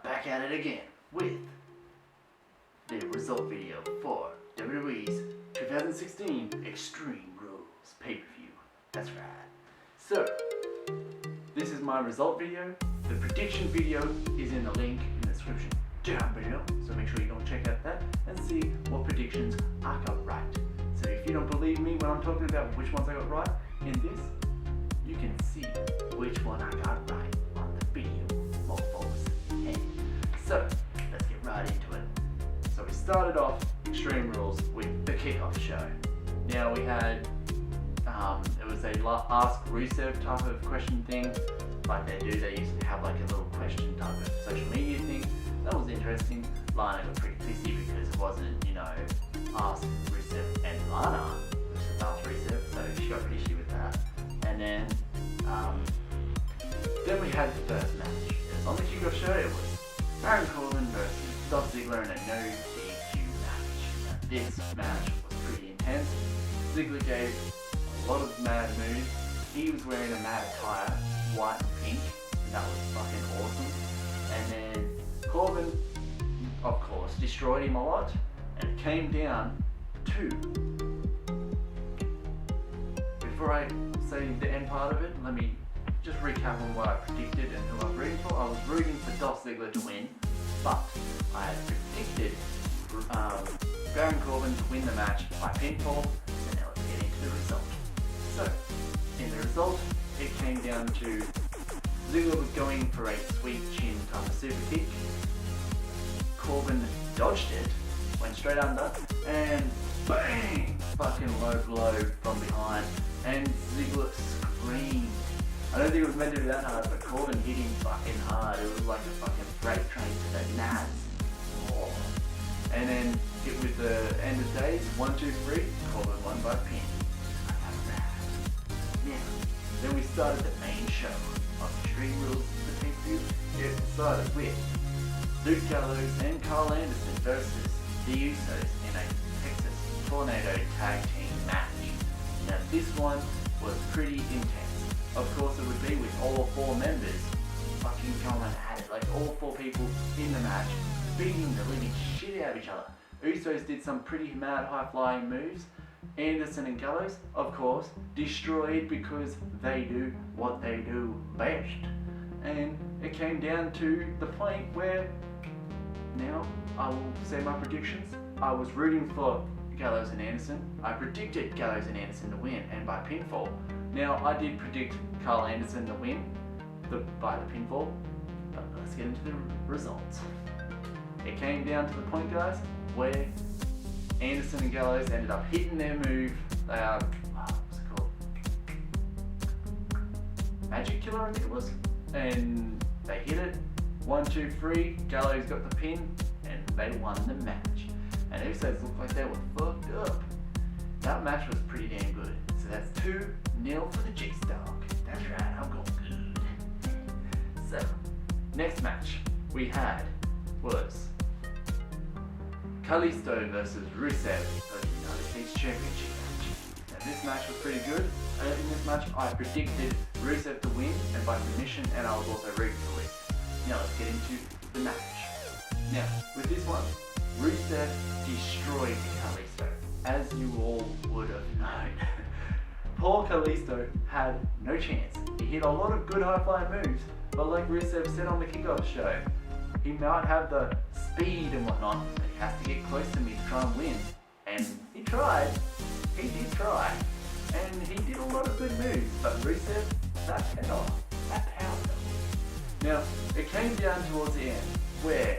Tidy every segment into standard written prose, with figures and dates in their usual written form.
back at it again with the result video for WWE's 2016 Extreme Rules pay-per-view. That's right. So, this is my result video. The prediction video is in the link in the description down below, so make sure you go check out that and see what predictions I got right. So if you don't believe me when I'm talking about which ones I got right in this, you can see which one I got right on the video, mofos. Hey. So, let's get right into it. So we started off Extreme Rules with the kickoff show. Now we had, it was a Ask Rusev type of question thing, like they do. They used to have like a little question type of social media thing. That was interesting. Lana got pretty pissy because it wasn't, Ask Rusev and Lana, which is Ask Rusev, so she got pissy with that. And then we had the first match. On the kickoff show, it was Baron Corbin versus Dolph Ziggler in a no DQ match. Now, this match was pretty intense. Ziggler gave a lot of mad moves. He was wearing a mad attire, white and pink, and that was fucking awesome. And then Corbin, of course, destroyed him a lot, and it came down to, before I say the end part of it, let me just recap on what I predicted and who I'm rooting for. I was rooting for Dolph Ziggler to win, but I had predicted Baron Corbin to win the match by pinfall, and now let's get into the result. So, in the result, it came down to Ziggler was going for a sweep chin type of super kick. Corbin dodged it, went straight under, and bang! Fucking low blow from behind, and Ziggler screamed. I don't think it was meant to be that hard, but Corbin hit him fucking hard. It was like a fucking freight train to the nads. Oh. And then hit with the end of days, 1, 2, 3, Corbin won by pin. Now, then we started the main show of Extreme Rules for the pay-per-view. It started with Luke Gallows and Karl Anderson versus the Usos in a Texas Tornado Tag Team match. Now this one was pretty intense. Of course it would be with all 4 members fucking going at it, like all 4 people in the match, beating the living shit out of each other. Usos did some pretty mad high-flying moves. Anderson and Gallows, of course, destroyed because they do what they do best. And it came down to the point where, now I will say my predictions. I was rooting for Gallows and Anderson. I predicted Gallows and Anderson to win, and by pinfall. Now I did predict Karl Anderson to win by the pinfall, but let's get into the results. It came down to the point, guys, where Anderson and Gallows ended up hitting their move. They are, what's it called? Magic Killer, I think it was. And they hit it. 1, 2, 3. Gallows got the pin, and they won the match. And Usos looked like they were fucked up. That match was pretty damn good. So that's 2-0 for the TheJaseDawg. That's right, I'm going good. So, next match we had was Kalisto Vs Rusev for the United States Championship match. Now this match was pretty good. In this match I predicted Rusev to win and by submission, and I was also rooting for Rusev. Now let's get into the match. Now with this one, Rusev destroyed Kalisto, as you all would have known. Poor Kalisto had no chance. He hit a lot of good high-flying moves, but like Rusev said on the kickoff show, he might have the speed and whatnot, but he has to get close to me to try and win. And he tried. He did try. And he did a lot of good moves, but Rusev, that power. Now, it came down towards the end, where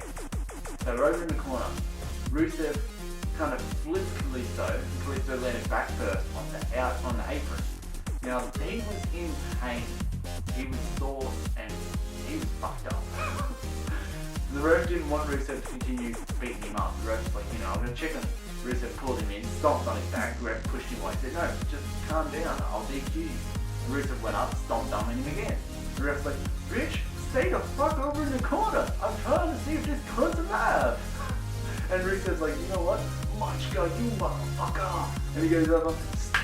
they were over in the corner. Rusev kind of flipped Kalisto, and Kalisto landed back first on the apron. Now, he was in pain. He was sore, and he was fucked up. The ref didn't want Rusev to continue beating him up. The ref was like, I'm going to check on him. Rusev pulled him in, stomped on his back. The ref pushed him away. He said, no, just calm down. I'll DQ you. Rusev went up, stomped on him again. The ref's like, bitch, stay the fuck over in the corner. I'm trying to see if this cunt's alive. And Rusev's like, you know what? Munchka, you motherfucker. And he goes over,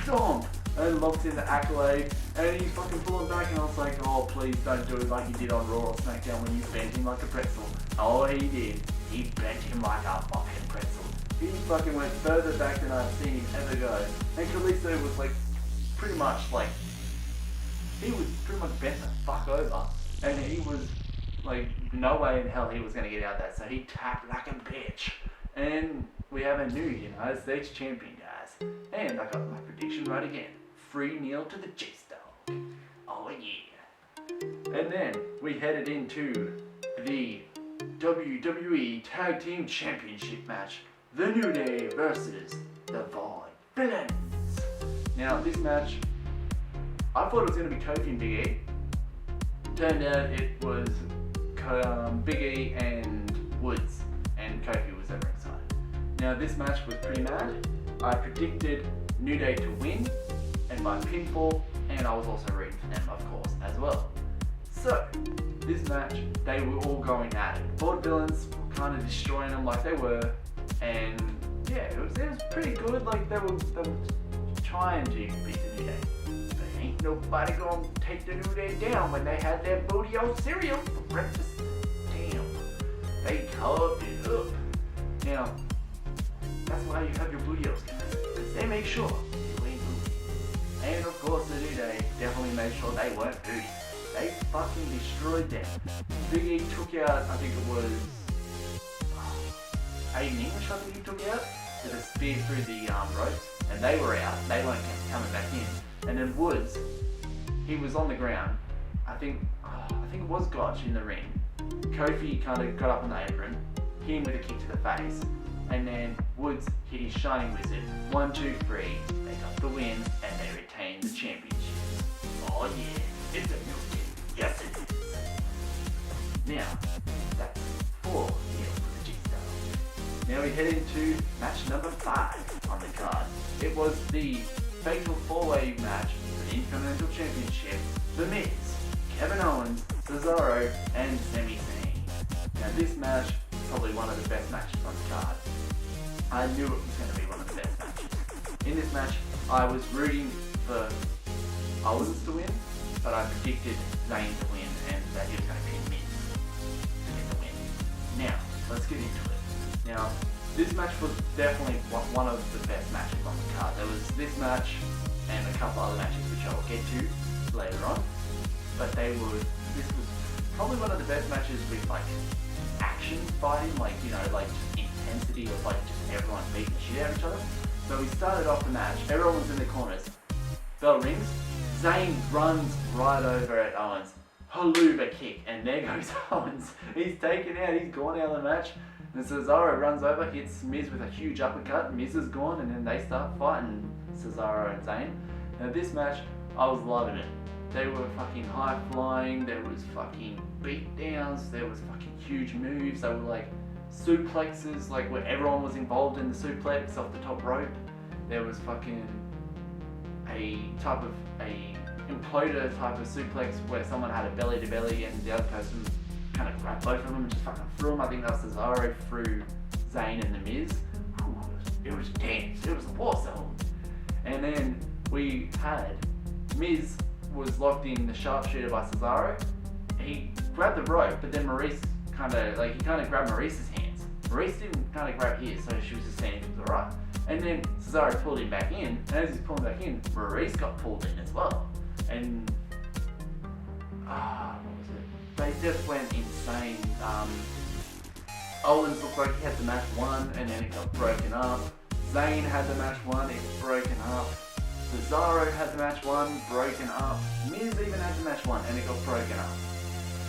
stomp. and locks in the accolade, and he fucking pulled him back, and I was like, oh, please don't do it like you did on Raw or SmackDown when you bent him like a pretzel. Oh, he did. He bent him like a fucking pretzel. He fucking went further back than I've seen him ever go. And Kalisto was like, pretty much like, he was pretty much bent the fuck over. And he was like, no way in hell he was going to get out of that. So he tapped like a bitch. And we have a new United States champion, guys. And I got my prediction right again. Free Neil to the TheJaseDawg. Oh yeah. And then we headed into the WWE Tag Team Championship match. The New Day versus the Vaude Villians. Now this match, I thought it was going to be Kofi and Big E. Turned out it was Big E and Woods, and Kofi was over inside. Now this match was pretty mad. I predicted New Day to win, and by pinfall, and I was also rooting for them, of course, as well. So, this match, they were all going at it. Vaude Villians were kind of destroying them like they were, and yeah, it was pretty good. Like they were trying to beat the New Day. But ain't nobody gonna take the New Day down when they had their booty old cereal for breakfast. Damn, they carved it up. Now, that's why you have your booty guys, because they make sure you ain't booty. And of course, the New Day definitely made sure they weren't booty. They fucking destroyed them. Big E took out, I think it was Aiden English, I think he took out with a spear through the ropes, and they were out. They weren't coming back in. And then Woods, he was on the ground. I think it was Gotch in the ring. Kofi kind of got up on the apron, hit him with a kick to the face, and then Woods hit his Shining Wizard. 1, 2, 3. They got the win, and they retained the championship. Oh yeah, it's a new win. Yes it is. Now, that's 4 for the TheJaseDawg. Now we head into match number 5 on the card. It was the fatal 4-way match for the Intercontinental Championship. The Miz, Kevin Owens, Cesaro, and Sami Zayn. Now this match is probably one of the best matches on the card. I knew it was going to be one of the best matches. In this match, I was rooting for Owens to win, but I predicted Zayn to win and that he was going to be Miz to get the win. Now, let's get into it. Now, this match was definitely one of the best matches on the card. There was this match and a couple other matches which I will get to later on, but this was probably one of the best matches with like action fighting, like, you know, like just intensity of like just everyone beating the shit out of each other. So we started off the match, everyone was in the corners, bell rings, Zayn runs right over at Owens, haluva kick, and there goes Owens. He's taken out, he's gone out of the match, and Cesaro runs over, hits Miz with a huge uppercut, Miz is gone, and then they start fighting Cesaro and Zayn. Now this match, I was loving it. They were fucking high flying, there was fucking beat downs, there was fucking huge moves, they were like suplexes, like where everyone was involved in the suplex off the top rope. There was fucking a imploder type of suplex where someone had a belly to belly and the other person kind of grabbed both of them and just fucking threw them. I think that was Cesaro through Zayn and the Miz. Whew, it was dense, it was a war zone. And then we had Miz was locked in the sharpshooter by Cesaro. He grabbed the rope, but then Maurice kind of grabbed Maurice's hands. Maurice didn't kind of grab his, so she was just saying it was alright. And then Cesaro pulled him back in, and as he's pulling back in, Maurice got pulled in as well. And what was it? They just went insane. Owens looked like he had the match won, and then it got broken up. Zayn had the match won, it's broken up. Cesaro had the match won, broken up. Miz even had the match won, and it got broken up.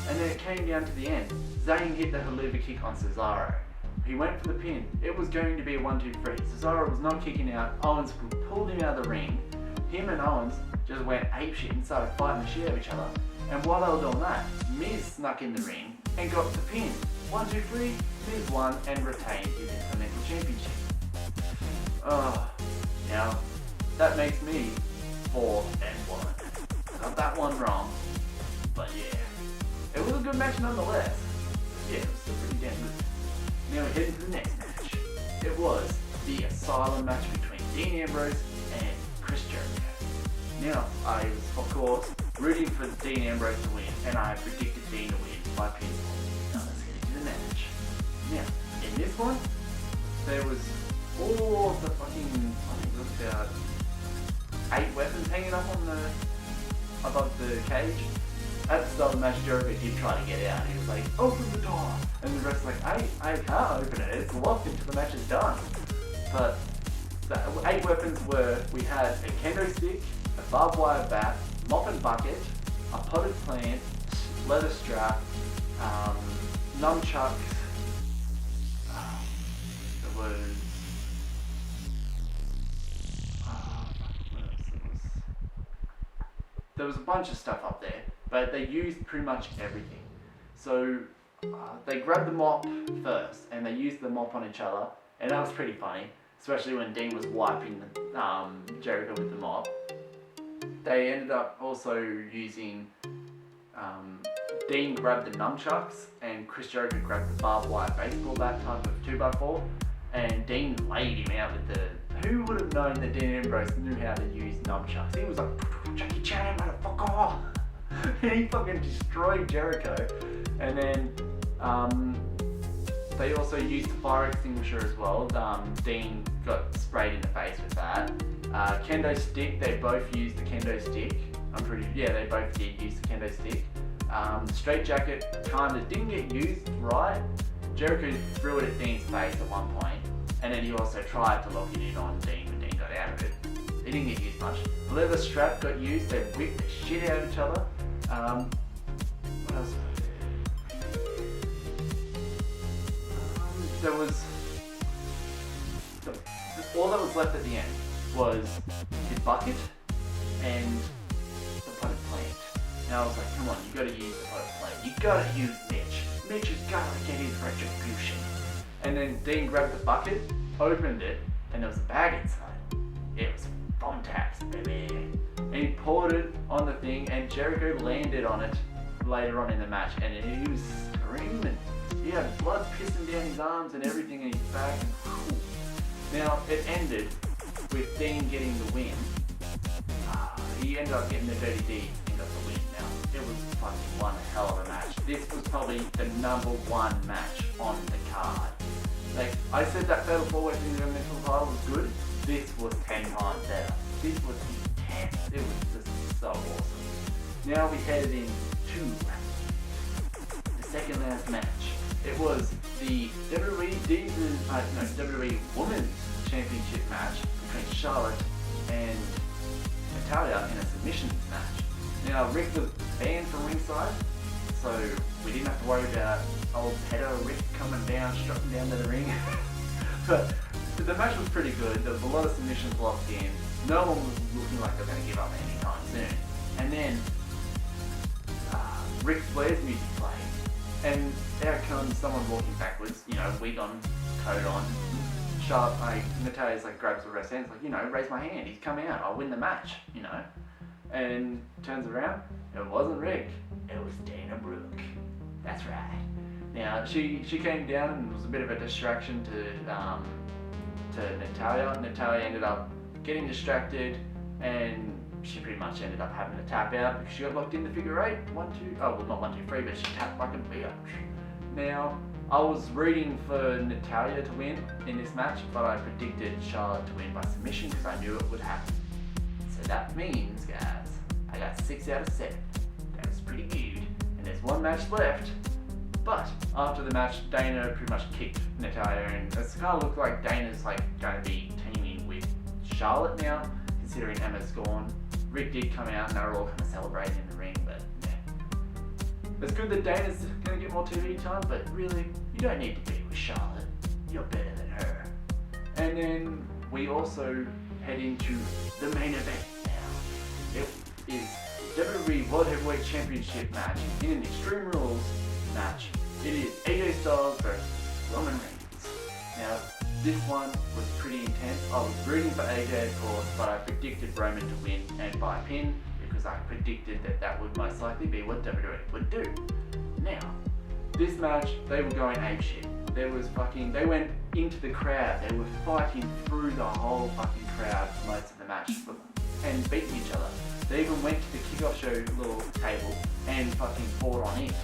And then it came down to the end. Zayn hit the haluva kick on Cesaro. He went for the pin. It was going to be a 1, 2, 3. Cesaro was not kicking out. Owens pulled him out of the ring. Him and Owens just went apeshit and started fighting the shit out of each other. And while they were doing that, Miz snuck in the ring and got the pin. 1, 2, 3. Miz won and retained his Intercontinental Championship. Now that makes me 4-1. Got that one wrong, but yeah, it was a good match nonetheless. Yeah, it was still pretty damn good. Now we head into the next match. It was the Asylum match between Dean Ambrose and Chris Jericho. Now, I was, of course, rooting for Dean Ambrose to win, and I predicted Dean to win by pinfall. Now, let's get into the match. Now, in this one, there was all the fucking, I think it was about 8 weapons hanging up on above the cage. At the start of the match, Jericho did try to get out. He was like, open the door! And the rest was like, I can't open it, it's locked until the match is done. But the 8 weapons were, we had a kendo stick, a barbed wire bat, mop and bucket, a potted plant, leather strap, nunchucks, there was, there was a bunch of stuff up there, but they used pretty much everything. So they grabbed the mop first, and they used the mop on each other, and that was pretty funny, especially when Dean was wiping Jericho with the mop. They ended up also using, Dean grabbed the nunchucks, and Chris Jericho grabbed the barbed wire baseball bat type of 2x4, and Dean laid him out with the, who would have known that Dean Ambrose knew how to use nunchucks? He was like, Jackie Chan, motherfucker! And he fucking destroyed Jericho. And then they also used the fire extinguisher as well. Dean got sprayed in the face with that. Kendo stick, they both used the kendo stick. They both did use the kendo stick. Straight jacket kinda didn't get used right. Jericho threw it at Dean's face at one point, and then he also tried to lock it in on Dean, but Dean got out of it. It didn't get used much. The leather strap got used, they whipped the shit out of each other. What else? There was, all that was left at the end was the bucket and the potted plant. Now I was like, come on, you gotta use the potted plant. You gotta use Mitch. Mitch has gotta get his retribution. And then Dean grabbed the bucket, opened it, and there was a bag inside. It was thumbtacks, baby. And he poured it on the thing, and Jericho landed on it later on in the match, and he was screaming. He had blood pissing down his arms and everything in his back. And now, it ended with Dean getting the win. He ended up getting the Dirty Deeds and got the win. Now, it was fucking one hell of a match. This was probably the #1 match on the card. Like, I said that Fatal 4-Way Intercontinental title was good. This was 10 times better. This was intense. It was just so awesome. Now we headed into the second last match. It was the WWE Women's Championship match between Charlotte and Natalya in a submissions match. Now Rick was banned from ringside, so we didn't have to worry about old pedo Rick coming down, strutting down to the ring. But the match was pretty good. There was a lot of submissions locked in. No one was looking like they were going to give up anytime soon. And then Ric Flair's music played. And out comes someone walking backwards, wig on, coat on. Natalya's like grabs the rest hands, like, raise my hand, he's come out, I'll win the match, And turns around, it wasn't Rick, it was Dana Brooke. That's right. Now, she came down and was a bit of a distraction to Natalya. Natalya ended up getting distracted, and she pretty much ended up having to tap out because she got locked in the figure 8. 1, 2, oh, well, not 1, 2, 3, but she tapped like a bitch. Now, I was rooting for Natalya to win in this match, but I predicted Charlotte to win by submission because I knew it would happen. So that means, guys, I got 6 out of 7. That was pretty good. And there's one match left. But after the match, Dana pretty much kicked Natalya, and it's kind of looked like Dana's like going to be teaming with Charlotte now, considering Emma's gone. Rick did come out and they were all kind of celebrating in the ring, but yeah. It's good that Dana's going to get more TV time, but really, you don't need to be with Charlotte. You're better than her. And then we also head into the main event now. It is WWE World Heavyweight Championship match in an Extreme Rules match. It is TheJaseDawg versus Roman Reigns. Now, this one was pretty intense. I was rooting for AJ, of course, but I predicted Roman to win and by pin because I predicted that would most likely be what WWE would do. Now, this match, they were going apeshit. They went into the crowd. They were fighting through the whole fucking crowd for most of the match and beating each other. They even went to the kickoff show little table and fucking fought on it.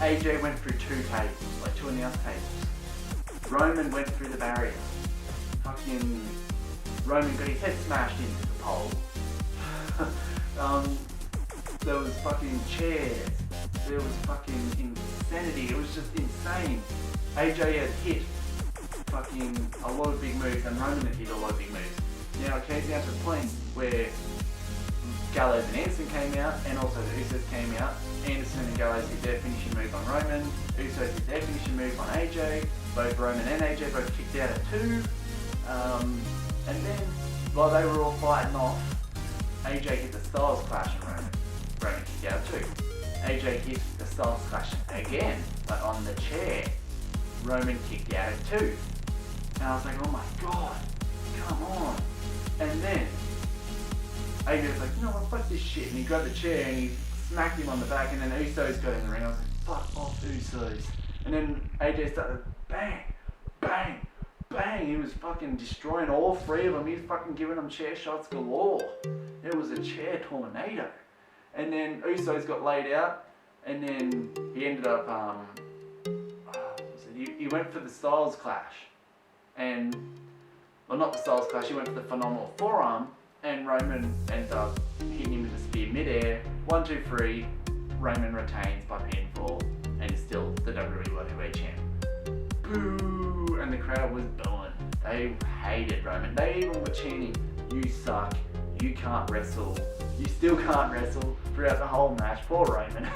AJ went through 2 tables, like 2 announce tables. Roman went through the barrier. Fucking Roman got his head smashed into the pole. There was fucking chairs. There was fucking insanity. It was just insane. AJ had hit fucking a lot of big moves and Roman had hit a lot of big moves. Now it came down to the point where Gallows and Anderson came out, and also the Usos came out. Anderson and Gallows did their finishing move on Roman. Usos did their finishing move on AJ. Both Roman and AJ both kicked out at 2. And then, while they were all fighting off, AJ hit the Styles Clash and Roman kicked out at 2. AJ hit the Styles Clash again, but on the chair. Roman kicked out at 2. And I was like, oh my god, come on. And then AJ was like, you know what, fuck this shit. And he grabbed the chair and he smacked him on the back, and then Usos got in the ring. I was like, fuck off, Usos. And then AJ started bang, bang, bang. He was fucking destroying all 3 of them. He was fucking giving them chair shots galore. It was a chair tornado. And then Usos got laid out, and then he ended up, he went for the Styles Clash. And, well, not the Styles Clash, he went for the Phenomenal Forearm, and Roman ended up hitting him with a spear mid-air. 1, 2, 3, Roman retains by pinfall, and is still the WWE World Heavyweight Champ. Boo! And the crowd was booing. They hated Roman. They even were chanting, you suck, you can't wrestle, you still can't wrestle, throughout the whole match. Poor Roman.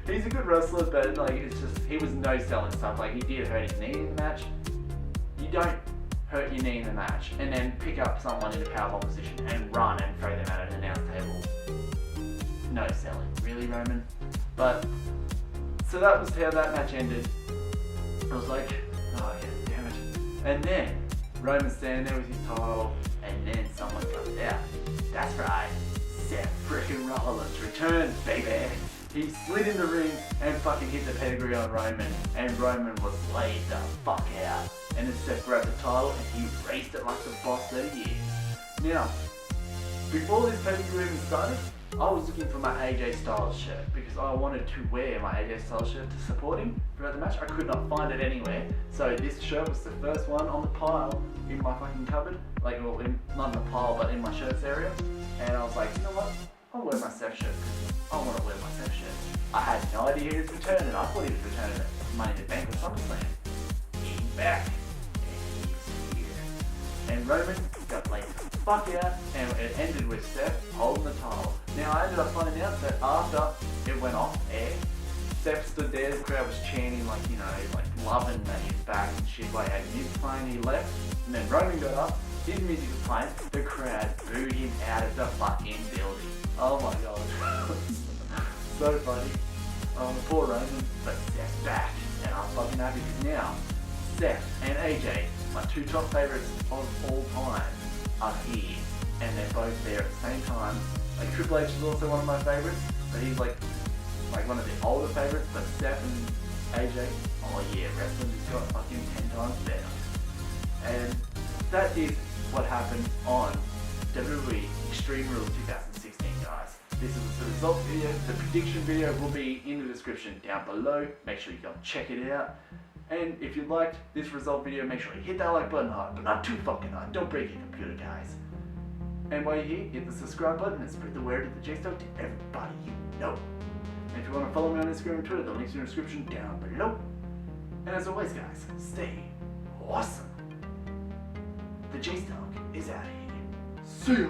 He's a good wrestler, but like, it's just, he was no-selling stuff. Like, he did hurt his knee in the match. You don't hurt your knee in the match and then pick up someone in a powerbomb position and run and throw them out at an announce table. No selling. Really, Roman? But, so that was how that match ended. I was like, oh yeah, damn it. And then, Roman's standing there with his title, and then someone comes out. That's right, Seth freaking Rollins returns, baby. He slid in the ring and fucking hit the pedigree on Roman, and Roman was laid the fuck out. And then Seth grabbed the title and he raced it like the boss that he is. Now, before this pay-per-view even started, I was looking for my AJ Styles shirt because I wanted to wear my AJ Styles shirt to support him throughout the match. I could not find it anywhere, so this shirt was the first one on the pile in my fucking cupboard. Like, well, not in the pile, but in my shirts area. And I was like, you know what? I'll wear my Seth shirt because I want to wear my Seth shirt. I had no idea he was returning. I thought he was returning at Money in the Bank or SummerSlam. He's back. And he's here. And Roman got laid the fuck out, and it ended with Seth holding the title. Now, I ended up finding out that after it went off air, Seth stood there, the crowd was chanting, like, you know, like loving that he's back and shit. Like, had music playing, he left, and then Roman got up, his music was playing, the crowd booed him out of the fucking building. Oh my god. So funny. Poor Roman, but Seth's back, and I'm fucking happy because now, Seth and AJ, my 2 top favourites of all time, are here, and they're both there at the same time. Like, Triple H is also one of my favourites, but he's like one of the older favourites, but Seth and AJ, oh yeah, wrestling just got fucking 10 times better. And that is what happened on WWE Extreme Rules 2016, guys. This is the result video. The prediction video will be in the description down below. Make sure you go check it out. And if you liked this result video, make sure you hit that like button hard, but not too fucking hard. Don't break your computer, guys. And while you're here, hit the subscribe button and spread the word of the TheJaseDawg to everybody you know. And if you want to follow me on Instagram and Twitter, the links in the description down below. And as always, guys, stay awesome. TheJaseDawg is out of here. See ya.